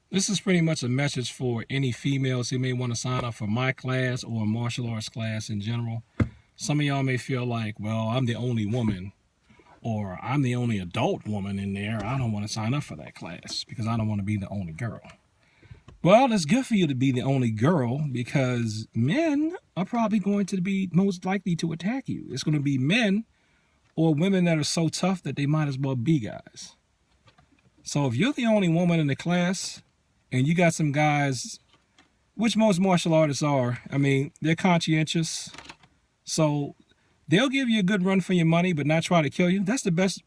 This is pretty much a message for any females who may want to sign up for my class or a martial arts class in general. Some of y'all may feel like, well, I'm the only woman or I'm the only adult woman in there. I don't want to sign up for that class because I don't want to be the only girl. Well, it's good for you to be the only girl because men are probably going to be most likely to attack you. It's going to be men or women that are so tough that they might as well be guys. So if you're the only woman in the class and you got some guys, which most martial artists are, I mean, they're conscientious. So they'll give you a good run for your money, but not try to kill you. That's the best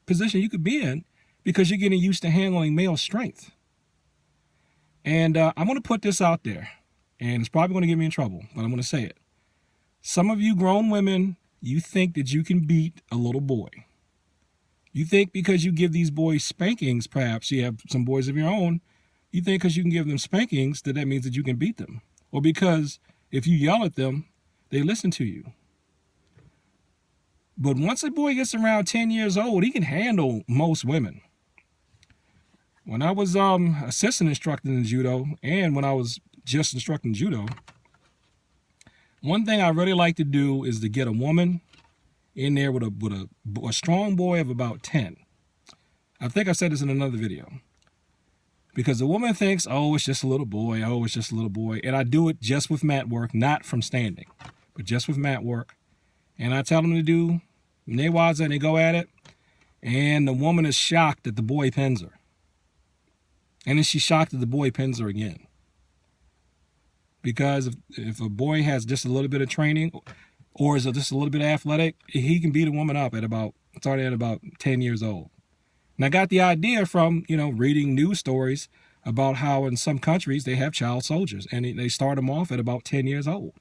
position you could be in because you're getting used to handling male strength. And I'm going to put this out there, and it's probably going to get me in trouble, but I'm going to say it. Some of you grown women, you think that you can beat a little boy. You think because you give these boys spankings, perhaps you have some boys of your own, you think because you can give them spankings that means that you can beat them. Or because if you yell at them, they listen to you. But once a boy gets around 10 years old, he can handle most women. When I was assistant instructing in judo and when I was just instructing judo, one thing I really like to do is to get a woman in there with a strong boy of about 10. I think I said this in another video. Because the woman thinks, oh, it's just a little boy, oh, it's just a little boy. And I do it just with mat work, not from standing, but just with mat work. And I tell them to do newaza and they go at it. And the woman is shocked that the boy pins her. And then she's shocked that the boy pins her again. Because if a boy has just a little bit of training or is just a little bit athletic, he can beat a woman up starting at about 10 years old. And I got the idea from, reading news stories about how in some countries they have child soldiers and they start them off at about 10 years old.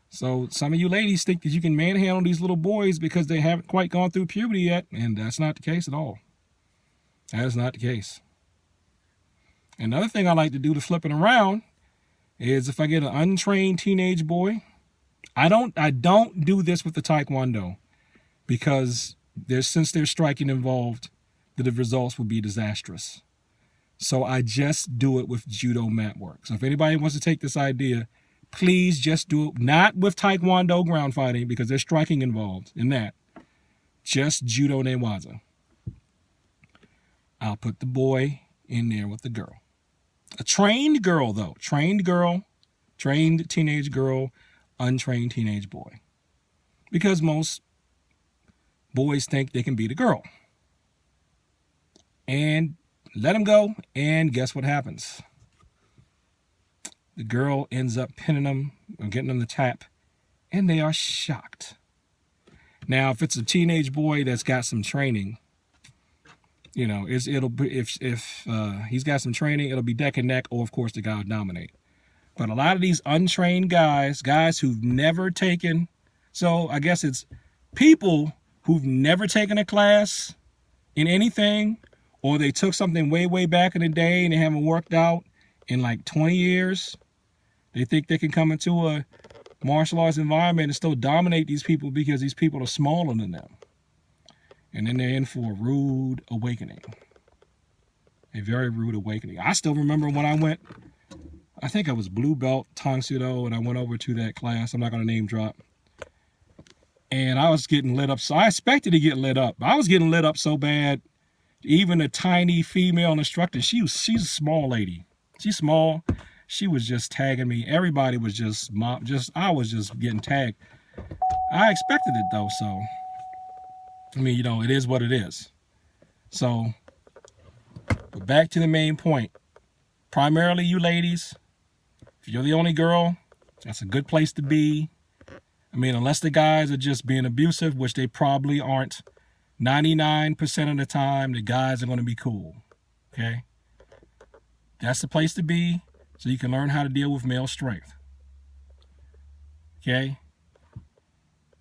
So some of you ladies think that you can manhandle these little boys because they haven't quite gone through puberty yet, and that's not the case at all. That is not the case. Another thing I like to do to flip it around is if I get an untrained teenage boy, I don't do this with the Taekwondo because since there's striking involved, the results will be disastrous. So I just do it with judo mat work. So if anybody wants to take this idea, please just do it, not with Taekwondo ground fighting because there's striking involved in that. Just judo newaza. I'll put the boy in there with the girl. A trained girl, though. Trained teenage girl, untrained teenage boy. Because most boys think they can beat a girl. And let them go, and guess what happens? The girl ends up pinning them or getting them to tap, and they are shocked. Now, if it's a teenage boy that's got some training, if he's got some training, it'll be neck and neck, or of course the guy will dominate. But a lot of these untrained guys who've never taken, so I guess it's people who've never taken a class in anything, or they took something way, way back in the day and they haven't worked out in like 20 years. They think they can come into a martial arts environment and still dominate these people because these people are smaller than them. And then they're in for a rude awakening. A very rude awakening. I still remember when I went, I think I was blue belt Tang Sudo, and I went over to that class. I'm not going to name drop. And I was getting lit up. So I expected to get lit up. I was getting lit up so bad. Even a tiny female instructor, she's a small lady. She's small. She was just tagging me. Everybody was I was just getting tagged. I expected it though, so I mean, it is what it is. So, but back to the main point. Primarily you ladies, if you're the only girl, that's a good place to be. I mean, unless the guys are just being abusive, which they probably aren't. 99% of the time, the guys are going to be cool. Okay? That's the place to be so you can learn how to deal with male strength. Okay?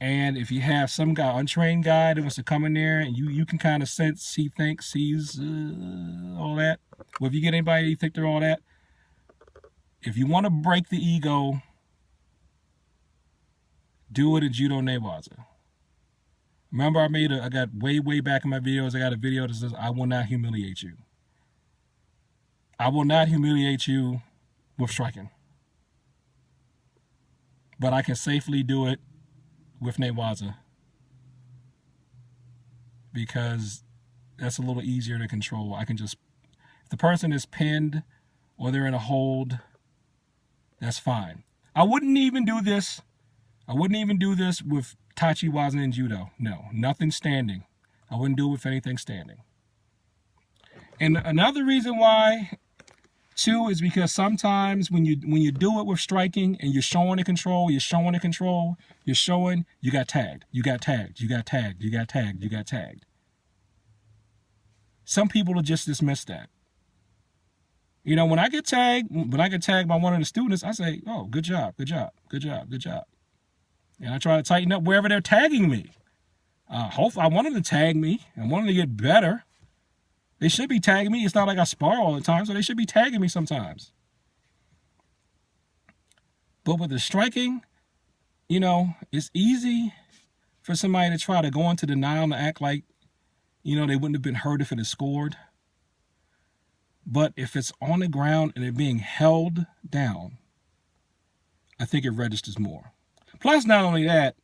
And if you have some guy, untrained guy that wants to come in there and you can kind of sense, he thinks he's all that. Well, if you get anybody you think they're all that, if you want to break the ego, do it in judo newaza. Remember I got way back in my videos, I got a video that says, I will not humiliate you. I will not humiliate you with striking, but I can safely do it with Newaza because that's a little easier to control. I can just, if the person is pinned or they're in a hold, that's fine. I wouldn't even do this. I wouldn't even do this with Tachi Waza and Judo. No, nothing standing. I wouldn't do it with anything standing. And another reason why, too, is because sometimes when you do it with striking and you're showing the control, you're showing, you got tagged, you got tagged, you got tagged, you got tagged, you got tagged. Some people will just dismiss that. You know, when I get tagged by one of the students, I say, oh, good job, good job, good job, good job. And I try to tighten up wherever they're tagging me. Hopefully, I want them to tag me. I want them to get better. They should be tagging me. It's not like I spar all the time, so they should be tagging me sometimes. But with the striking, you know, it's easy for somebody to try to go into denial and act like, you know, they wouldn't have been hurt if it had scored. But if it's on the ground and it being held down, I think it registers more. Plus, not only that,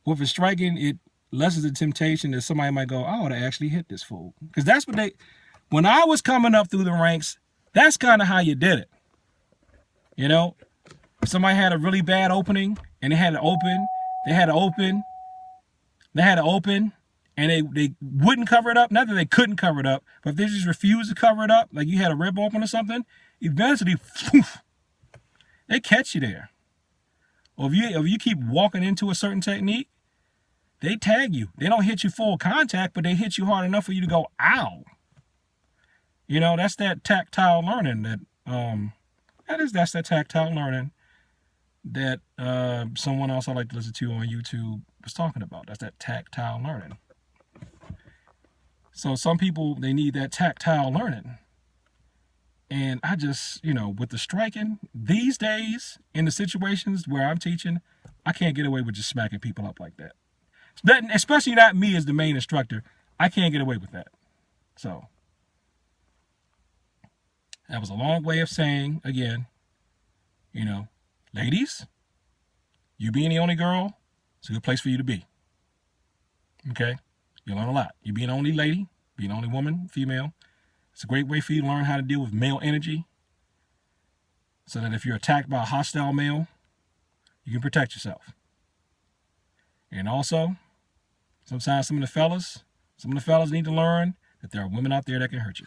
with a striking, it lessens the temptation that somebody might go, I ought to actually hit this fool. Because that's what when I was coming up through the ranks, that's kind of how you did it. You know, if somebody had a really bad opening and they had to open, and they wouldn't cover it up. Not that they couldn't cover it up, but if they just refused to cover it up, like you had a rib open or something, eventually, they catch you there. Or if you keep walking into a certain technique, they tag you. They don't hit you full contact, but they hit you hard enough for you to go, ow. You know, that's that tactile learning that's that tactile learning that someone else I like to listen to on YouTube was talking about. That's that tactile learning. So some people, they need that tactile learning. And I just, you know, with the striking, these days, in the situations where I'm teaching, I can't get away with just smacking people up like that. Especially not me as the main instructor. I can't get away with that. So, that was a long way of saying, again, you know, ladies, you being the only girl, it's a good place for you to be. Okay? You'll learn a lot. You being the only lady, being the only woman, female, it's a great way for you to learn how to deal with male energy so that if you're attacked by a hostile male, you can protect yourself. And also, sometimes some of the fellas need to learn that there are women out there that can hurt you.